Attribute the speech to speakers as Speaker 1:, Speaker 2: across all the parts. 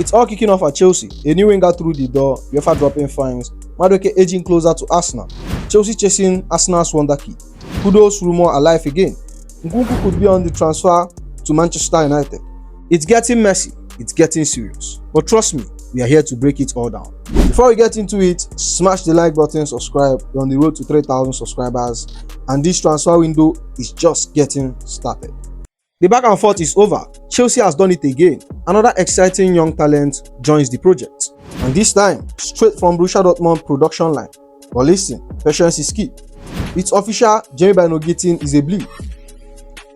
Speaker 1: It's all kicking off at Chelsea. A new winger through the door, UEFA dropping fines, Madueke edging closer to Arsenal, Chelsea chasing Arsenal's Wonderkid, Kudus rumor alive again, Nkunku could be on the transfer to Manchester United. It's getting messy, it's getting serious. But trust me, we are here to break it all down. Before we get into it, smash the like button, subscribe. We're on the road to 3,000 subscribers, and this transfer window is just getting started. The back and forth is over. Chelsea has done it again. Another exciting young talent joins the project, and this time straight from Borussia Dortmund production line. But listen, patience is key. It's official, Jamie Gittens is a Blue.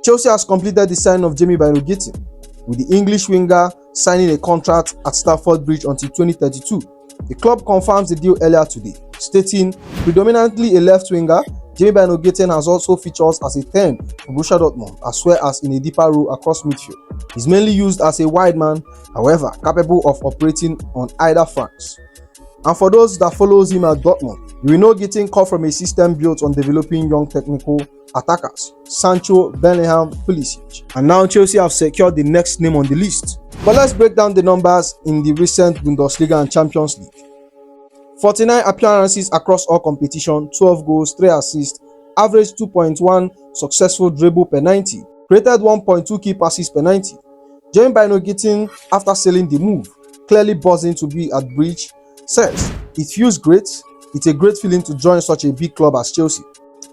Speaker 1: Chelsea has completed the signing of Jamie Gittens, with the English winger signing a contract at Stamford Bridge until 2032. The club confirms the deal earlier today, stating predominantly a left winger, Jamie Gittens has also featured as a 10 for Borussia Dortmund, as well as in a deeper role across midfield. He's mainly used as a wide man, however, capable of operating on either flanks. And for those that follows him at Dortmund, you will know Gittens come from a system built on developing young technical attackers, Sancho, Bellingham, Pulisic. And now Chelsea have secured the next name on the list. But let's break down the numbers in the recent Bundesliga and Champions League. 49 appearances across all competitions, 12 goals, 3 assists, average 2.1 successful dribble per 90, created 1.2 key passes per 90. Jamie Gittens, after selling the move, clearly buzzing to be at Bridge, says, "It feels great. It's a great feeling to join such a big club as Chelsea.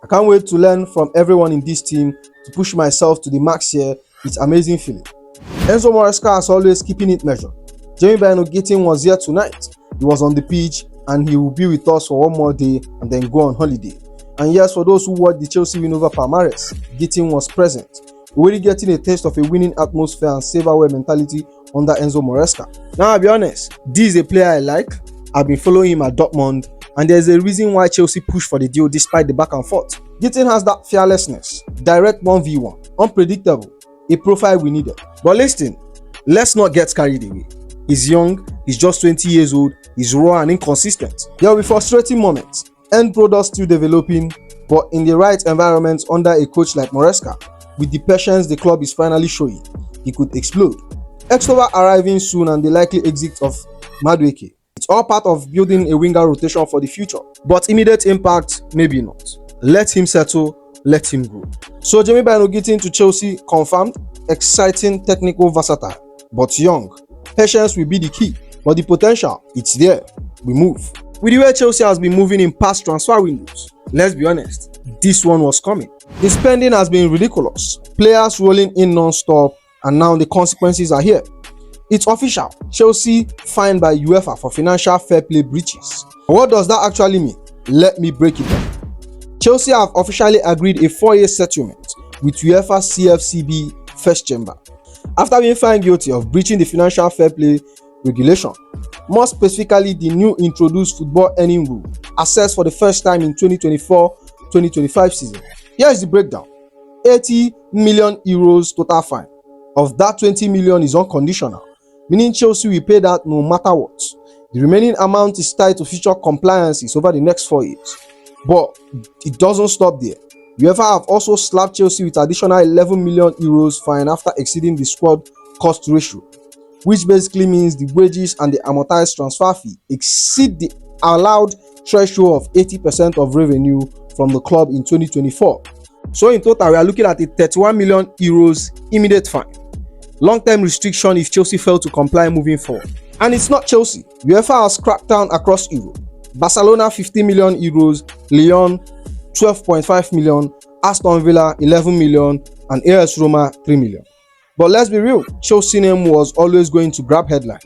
Speaker 1: I can't wait to learn from everyone in this team, to push myself to the max here. It's amazing feeling." Enzo Maresca is always keeping it measured. Jamie Gittens was here tonight. He was on the pitch, and he will be with us for one more day and then go on holiday. And yes, for those who watched the Chelsea win over Palmares, Gittens was present, already getting a taste of a winning atmosphere and silverware mentality under Enzo Maresca. Now, I'll be honest, this is a player I like. I've been following him at Dortmund, and there's a reason why Chelsea pushed for the deal despite the back and forth. Gittens has that fearlessness, direct 1v1, unpredictable, a profile we needed. But listen, let's not get carried away. He's young, he's just 20 years old, he's raw and inconsistent. There will be frustrating moments, end product still developing, but in the right environment under a coach like Maresca, with the patience the club is finally showing, he could explode. Extrovert arriving soon and the likely exit of Madueke. It's all part of building a winger rotation for the future, but immediate impact, maybe not. Let him settle, let him grow. So Jamie Gittens to Chelsea confirmed, exciting, technical, versatile, but young. Patience will be the key, but the potential, it's there. We move. With the way Chelsea has been moving in past transfer windows, let's be honest, this one was coming. The spending has been ridiculous, players rolling in non-stop, and now the consequences are here. It's official, Chelsea fined by UEFA for financial fair play breaches. What does that actually mean? Let me break it down. Chelsea have officially agreed a 4-year settlement with UEFA CFCB First Chamber, after being found guilty of breaching the financial fair play regulation, more specifically the new introduced football earning rule, assessed for the first time in 2024-2025 season. Here is the breakdown. 80 million euros total fine. Of that, 20 million is unconditional, meaning Chelsea will pay that no matter what. The remaining amount is tied to future compliances over the next 4 years. But it doesn't stop there. UEFA have also slapped Chelsea with additional 11 million euros fine after exceeding the squad cost ratio, which basically means the wages and the amortized transfer fee exceed the allowed threshold of 80% of revenue from the club in 2024. So in total, we are looking at a 31 million euros immediate fine. Long-term restriction if Chelsea fail to comply moving forward. And it's not Chelsea. UEFA has cracked down across Europe. Barcelona 50 million euros, Lyon 12.5 million, Aston Villa 11 million, and AS Roma 3 million. But let's be real, Chelsea name was always going to grab headline,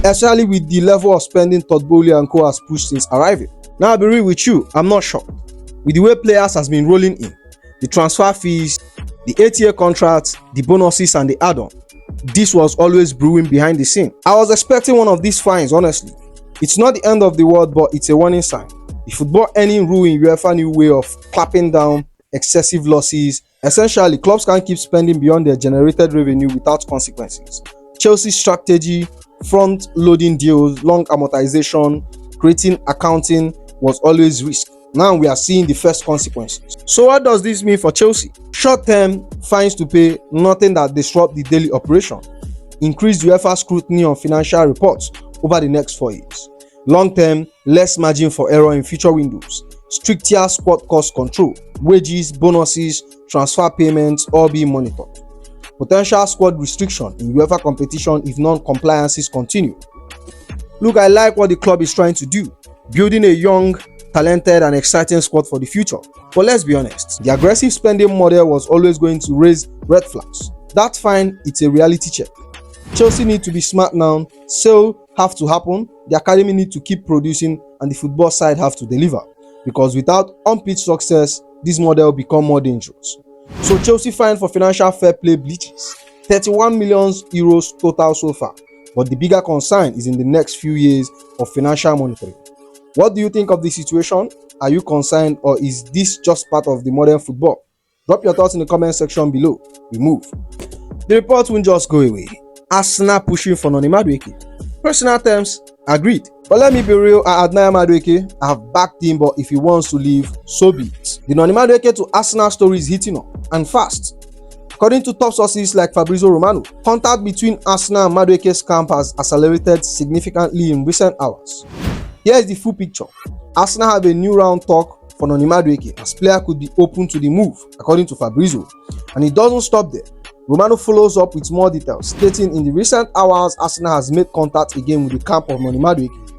Speaker 1: especially with the level of spending Todd Bowley and co has pushed since arriving. Now I'll be real with you, I'm not shocked. With the way players has been rolling in, the transfer fees, the 8-year contracts, the bonuses and the add-on, this was always brewing behind the scene. I was expecting one of these fines, honestly. It's not the end of the world, but it's a warning sign. The football earning rule in UEFA new way of clamping down excessive losses. Essentially, clubs can't keep spending beyond their generated revenue without consequences. Chelsea's strategy, front-loading deals, long amortization, creating accounting was always risk. Now we are seeing the first consequences. So what does this mean for Chelsea? Short-term fines to pay, nothing that disrupt the daily operation. increased UEFA scrutiny on financial reports over the next 4 years. Long term, less margin for error in future windows, stricter squad cost control, wages, bonuses, transfer payments all being monitored. Potential squad restriction in UEFA competition if non-compliances continue. Look, I like what the club is trying to do, building a young, talented and exciting squad for the future. But let's be honest, the aggressive spending model was always going to raise red flags. That's fine, it's a reality check. Chelsea need to be smart now, sale have to happen, the academy need to keep producing and the football side have to deliver. Because without on-pitch success, this model will become more dangerous. So Chelsea fined for financial fair play breaches, 31 million euros total so far. But the bigger concern is in the next few years of financial monitoring. What do you think of the situation? Are you concerned, or is this just part of the modern football? Drop your thoughts in the comment section below. We move. The report won't just go away. Arsenal pushing for Noni Madueke. Personal terms, agreed. But let me be real, I admire Madueke. I have backed him, but if he wants to leave, so be it. The Noni Madueke to Arsenal story is heating up, and fast. According to top sources like Fabrizio Romano, contact between Arsenal and Madueke's camp has accelerated significantly in recent hours. Here is the full picture. Arsenal have a new round talk for Noni Madueke as player could be open to the move, according to Fabrizio. And it doesn't stop there. Romano follows up with more details, stating in the recent hours Arsenal has made contact again with the camp of Noni Madueke.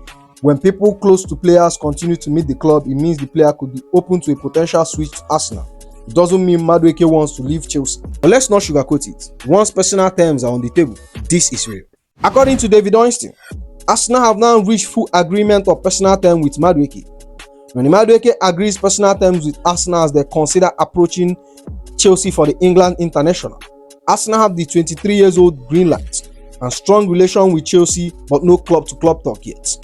Speaker 1: When people close to players continue to meet the club, it means the player could be open to a potential switch to Arsenal. It doesn't mean Madueke wants to leave Chelsea. But let's not sugarcoat it. Once personal terms are on the table, this is real. According to David Oinstein, Arsenal have now reached full agreement of personal terms with Madueke. Noni Madueke agrees personal terms with Arsenal as they consider approaching Chelsea for the England international. Arsenal have the 23-year-old green light and strong relation with Chelsea, but no club-to-club talk yet.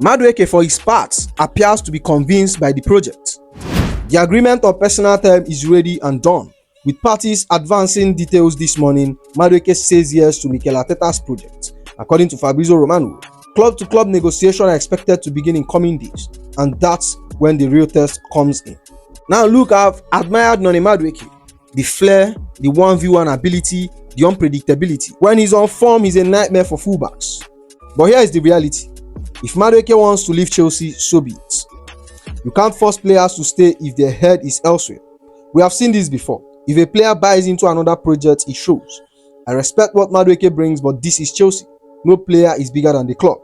Speaker 1: Madueke, for his part, appears to be convinced by the project. The agreement of personal term is ready and done. With parties advancing details this morning, Madueke says yes to Mikel Arteta's project. According to Fabrizio Romano, club-to-club negotiations are expected to begin in coming days, and that's when the real test comes in. Now look, I've admired Noni Madueke. The flair, the 1v1 ability, the unpredictability. When he's on form, he's a nightmare for fullbacks. But here is the reality. If Madueke wants to leave Chelsea, so be it. You can't force players to stay if their head is elsewhere. We have seen this before. If a player buys into another project, it shows. I respect what Madueke brings, but this is Chelsea. No player is bigger than the club.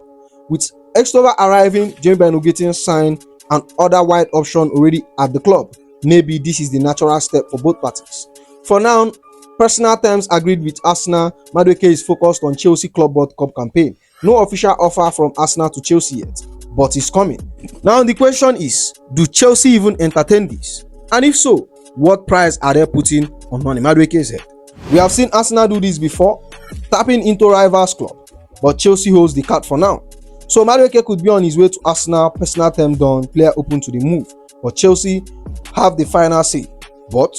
Speaker 1: With Extova arriving, Jeremy getting signed, and other wide option already at the club, maybe this is the natural step for both parties. For now, personal terms agreed with Arsenal. Madueke is focused on Chelsea Club World Cup campaign. No official offer from Arsenal to Chelsea yet, but it's coming. Now the question is, do Chelsea even entertain this? And if so, what price are they putting on Noni Madueke's head? We have seen Arsenal do this before, tapping into rivals club, but Chelsea holds the card for now. So Madueke could be on his way to Arsenal, personal term done, player open to the move, but Chelsea have the final say. But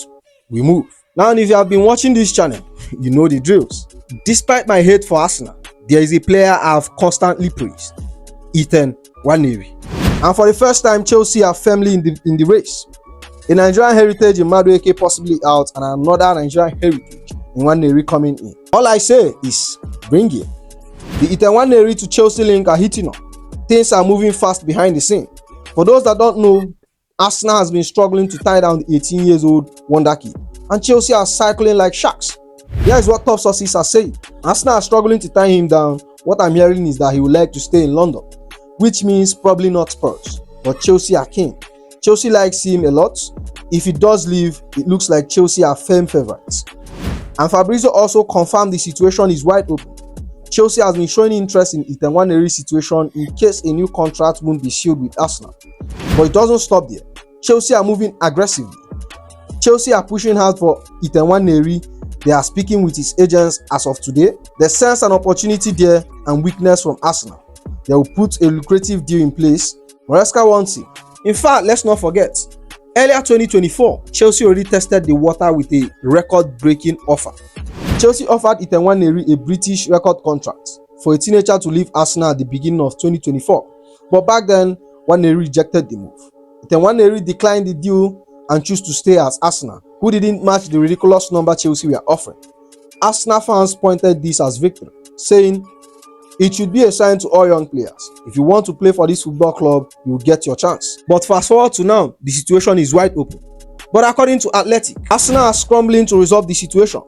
Speaker 1: we move. Now, if you have been watching this channel, you know the drills. Despite my hate for Arsenal, there is a player I have constantly praised, Nwaneri. And for the first time, Chelsea are firmly in the race. A Nigerian heritage in Madueke possibly out, and another Nigerian heritage in Nwaneri coming in. All I say is, bring it. The Nwaneri to Chelsea link are heating up. Things are moving fast behind the scene. For those that don't know, Arsenal has been struggling to tie down the 18-year-old Wonderkid, and Chelsea are cycling like sharks. Here is what top sources are saying. Arsenal are struggling to tie him down. What I'm hearing is that he would like to stay in London, which means probably not Spurs, but Chelsea are keen. Chelsea likes him a lot. If he does leave, it looks like Chelsea are firm favourites. And Fabrizio also confirmed the situation is wide open. Chelsea has been showing interest in Nwaneri's situation in case a new contract won't be sealed with Arsenal. But it doesn't stop there. Chelsea are moving aggressively. Chelsea are pushing hard for Nwaneri. They are speaking with his agents as of today. They sense an opportunity there and weakness from Arsenal. They will put a lucrative deal in place. Maresca wants him. In fact, let's not forget, earlier 2024, Chelsea already tested the water with a record-breaking offer. Chelsea offered Nwaneri a British record contract for a teenager to leave Arsenal at the beginning of 2024. But back then, Nwaneri rejected the move. Nwaneri declined the deal and chose to stay at Arsenal, who didn't match the ridiculous number Chelsea were offering. Arsenal fans pointed this as victory. saying, "It should be a sign to all young players. If you want to play for this football club, you will get your chance." But fast forward to now, the situation is wide open. But according to Athletic, Arsenal are scrambling to resolve the situation.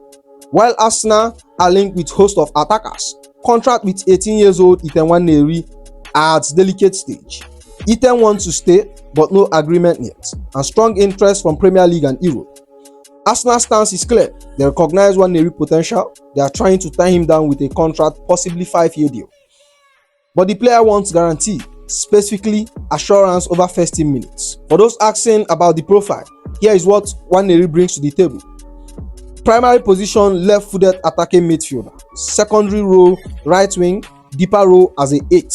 Speaker 1: While Arsenal are linked with host of attackers, contract with 18-year-old Nwaneri at delicate stage. Ethan wants to stay, but no agreement yet, and strong interest from Premier League and Europe. Arsenal's stance is clear. They recognize Nwaneri's potential. They are trying to tie him down with a contract, possibly 5-year deal. But the player wants guarantee, specifically assurance over first team minutes. For those asking about the profile, here is what Nwaneri brings to the table. Primary position, left-footed attacking midfielder. Secondary role, right wing, deeper role as a 8.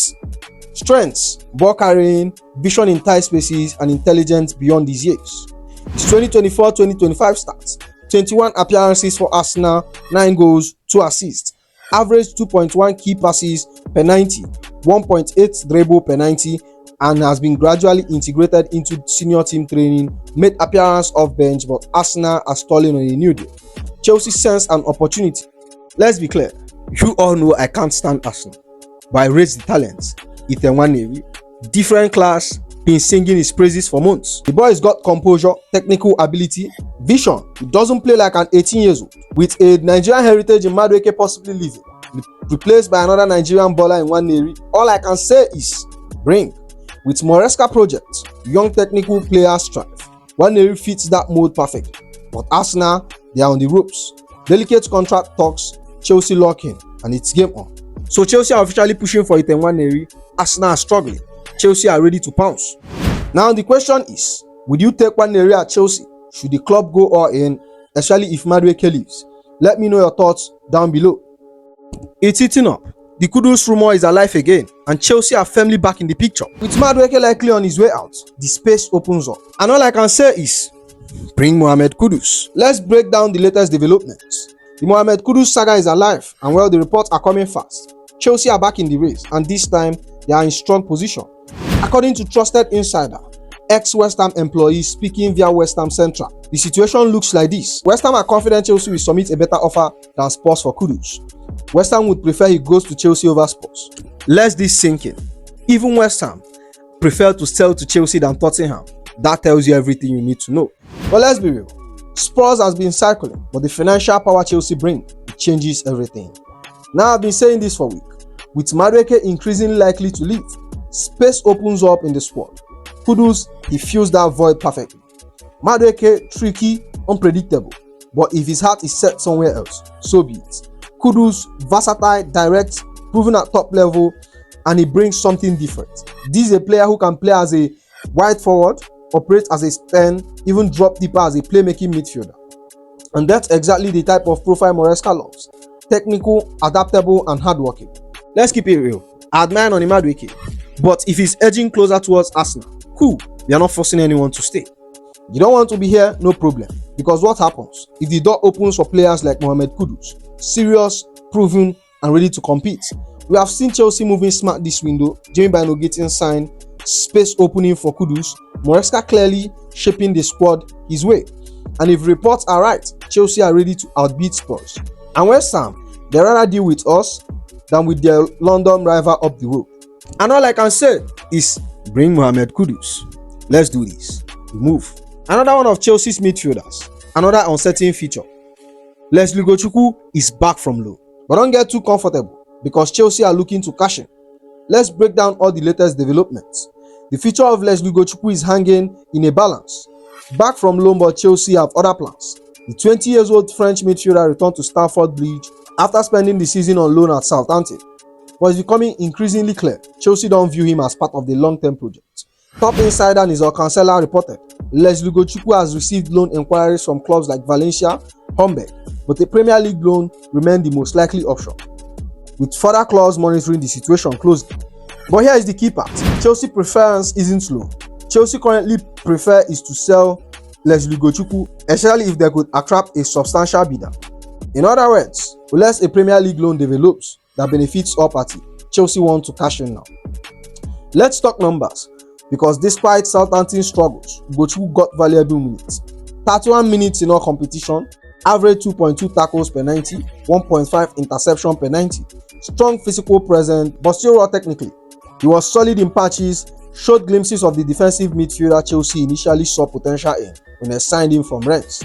Speaker 1: Strengths, ball carrying, vision in tight spaces, and intelligence beyond his years. His 2024-2025 stats: 21 appearances for Arsenal, 9 goals, 2 assists. Average 2.1 key passes per 90, 1.8 dribble per 90, and has been gradually integrated into senior team training, made appearance off bench, but Arsenal are stalling on a new deal. Chelsea sensed an opportunity. Let's be clear, you all know I can't stand Arsenal, but I rate the talents. Nwaneri, different class, been singing his praises for months. The boy's got composure, technical ability, vision. He doesn't play like an 18-year-old. With a Nigerian heritage in Madueke possibly leaving, replaced by another Nigerian baller in Nwaneri, all I can say is bring. With Moresca project, young technical players strive. Nwaneri fits that mold perfectly. But Arsenal, they are on the ropes. Delicate contract talks, Chelsea lock in, and it's game on. So Chelsea are officially pushing for Nwaneri. Arsenal are struggling. Chelsea are ready to pounce. Now the question is, would you take Nwaneri at Chelsea? Should the club go all in, especially if Madueke leaves? Let me know your thoughts down below. It's heating up. The Kudus rumor is alive again, and Chelsea are firmly back in the picture. With Madueke likely on his way out, the space opens up. And all I can say is, bring Mohammed Kudus. Let's break down the latest developments. The Mohammed Kudus saga is alive, and while the reports are coming fast, Chelsea are back in the race, and this time they are in strong position. According to trusted insider, ex-West Ham employee speaking via West Ham Central, the situation looks like this. West Ham are confident Chelsea will submit a better offer than Spurs for Kudus. West Ham would prefer he goes to Chelsea over Spurs. Let this sink in. Even West Ham prefer to sell to Chelsea than Tottenham. That tells you everything you need to know. But let's be real. Spurs has been cycling, but the financial power Chelsea bring, it changes everything. Now I've been saying this for weeks. With Madueke increasingly likely to leave, space opens up in the squad. Kudus, he fills that void perfectly. Madueke, tricky, unpredictable, but if his heart is set somewhere else, so be it. Kudus, versatile, direct, proven at top level, and he brings something different. This is a player who can play as a wide forward, operate as a 10, even drop deeper as a playmaking midfielder. And that's exactly the type of profile Moresca loves. Technical, adaptable, and hardworking. Let's keep it real. I admire Noni Madueke, but if he's edging closer towards Arsenal, cool, we are not forcing anyone to stay. You don't want to be here, no problem. Because what happens if the door opens for players like Mohammed Kudus, serious, proven, and ready to compete? We have seen Chelsea moving smart this window. Jamie Bino getting signed, space opening for Kudus, Moresca clearly shaping the squad his way. And if reports are right, Chelsea are ready to outbeat Spurs. And West Ham, they rather deal with us than with their London rival up the road. And all I can say is bring Mohammed Kudus. Let's do this. We move. Another one of Chelsea's midfielders, another uncertain feature. Ugochukwu is back from loan. But don't get too comfortable because Chelsea are looking to cash in. Let's break down all the latest developments. The future of Ugochukwu is hanging in a balance. Back from loan, but Chelsea have other plans. The 20-year-old French midfielder returned to Stamford Bridge after spending the season on loan at Southampton. But it's becoming increasingly clear Chelsea don't view him as part of the long-term project. Top insider Nizar Cancela reported Ugochukwu has received loan inquiries from clubs like Valencia, Hamburg, but a Premier League loan remained the most likely option, with further clubs monitoring the situation closely. But here is the key part. Chelsea preference isn't loan. Chelsea currently prefer is to sell Ugochukwu, especially if they could attract a substantial bidder. In other words, unless a Premier League loan develops that benefits all parties, Chelsea want to cash in now. Let's talk numbers, because despite Southampton's struggles, Ugochukwu got valuable minutes. 31 minutes in all competition, average 2.2 tackles per 90, 1.5 interception per 90. Strong physical presence, but still raw technically. He was solid in patches, showed glimpses of the defensive midfielder Chelsea initially saw potential in when they signed him from Rennes.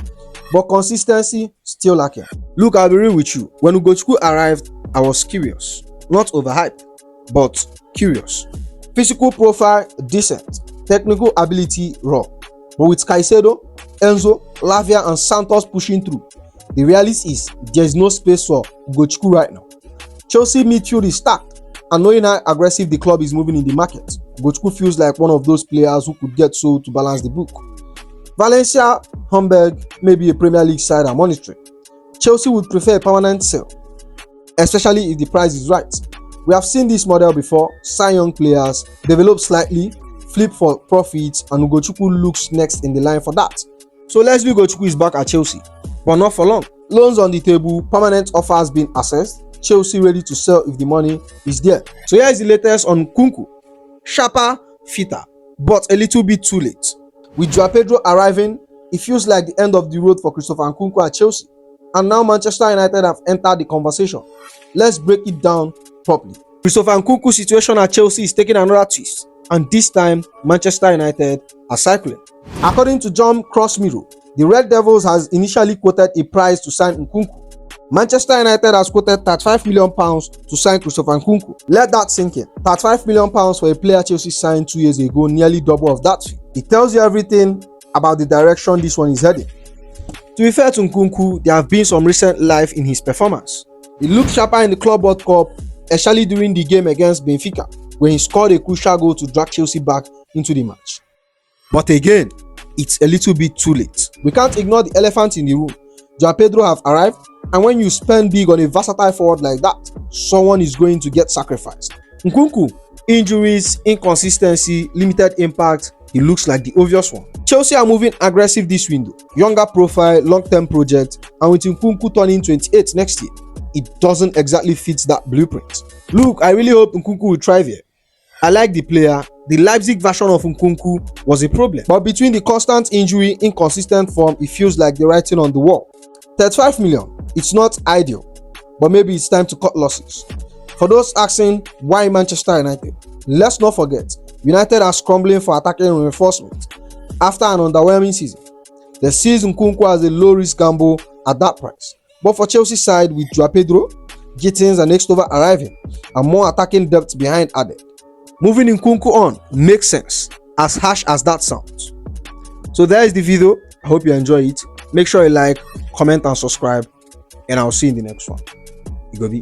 Speaker 1: But consistency still lacking. Look, I'll be real with you. When Ugochukwu arrived, I was curious. Not overhyped, but curious. Physical profile, decent. Technical ability, raw. But with Caicedo, Enzo, Lavia and Santos pushing through, the reality is there is no space for Ugochukwu right now. Chelsea midfield is stacked, and knowing how aggressive the club is moving in the market, Ugochukwu feels like one of those players who could get sold to balance the book. Valencia, Hamburg may be a Premier League side I'm monitoring. Chelsea would prefer a permanent sale, especially if the price is right. We have seen this model before: sign young players, develop slightly, flip for profits, and Ugochukwu looks next in the line for that. So Leslie Ugochukwu is back at Chelsea, but not for long. Loans on the table, permanent offers being assessed, Chelsea ready to sell if the money is there. So here is the latest on Nkunku. Sharper, fitter, but a little bit too late. With Joao Pedro arriving, it feels like the end of the road for Christopher Nkunku at Chelsea. And now Manchester United have entered the conversation. Let's break it down properly. Christopher Nkunku's situation at Chelsea is taking another twist, and this time Manchester United are cycling. According to John Crossmiro, the Red Devils has initially quoted a price to sign Nkunku. Manchester United has quoted £35 million to sign Christopher Nkunku. Let that sink in. £35 million for a player Chelsea signed 2 years ago, nearly double of that fee. It tells you everything about the direction this one is heading. To be fair to Nkunku, there have been some recent life in his performance. He looked sharper in the Club World Cup, especially during the game against Benfica, when he scored a crucial goal to drag Chelsea back into the match. But again, it's a little bit too late. We can't ignore the elephant in the room. Joao Pedro have arrived, and when you spend big on a versatile forward like that, someone is going to get sacrificed. Nkunku, injuries, inconsistency, limited impact, he looks like the obvious one. Chelsea are moving aggressive this window. Younger profile, long-term project, and with Nkunku turning 28 next year, it doesn't exactly fit that blueprint. Look, I really hope Nkunku will thrive here. I like the player. The Leipzig version of Nkunku was a problem, but between the constant injury, inconsistent form, it feels like the writing on the wall. 35 million, it's not ideal, but maybe it's time to cut losses. For those asking why Manchester United, let's not forget, United are scrambling for attacking reinforcement after an underwhelming season. They see Nkunku as a low-risk gamble at that price. But for Chelsea side, with Joao Pedro, Gittens and Nextova arriving, and more attacking depth behind added, moving Nkunku on makes sense, as harsh as that sounds. So there is the video. I hope you enjoy it. Make sure you like, comment and subscribe, and I'll see you in the next one. You go be.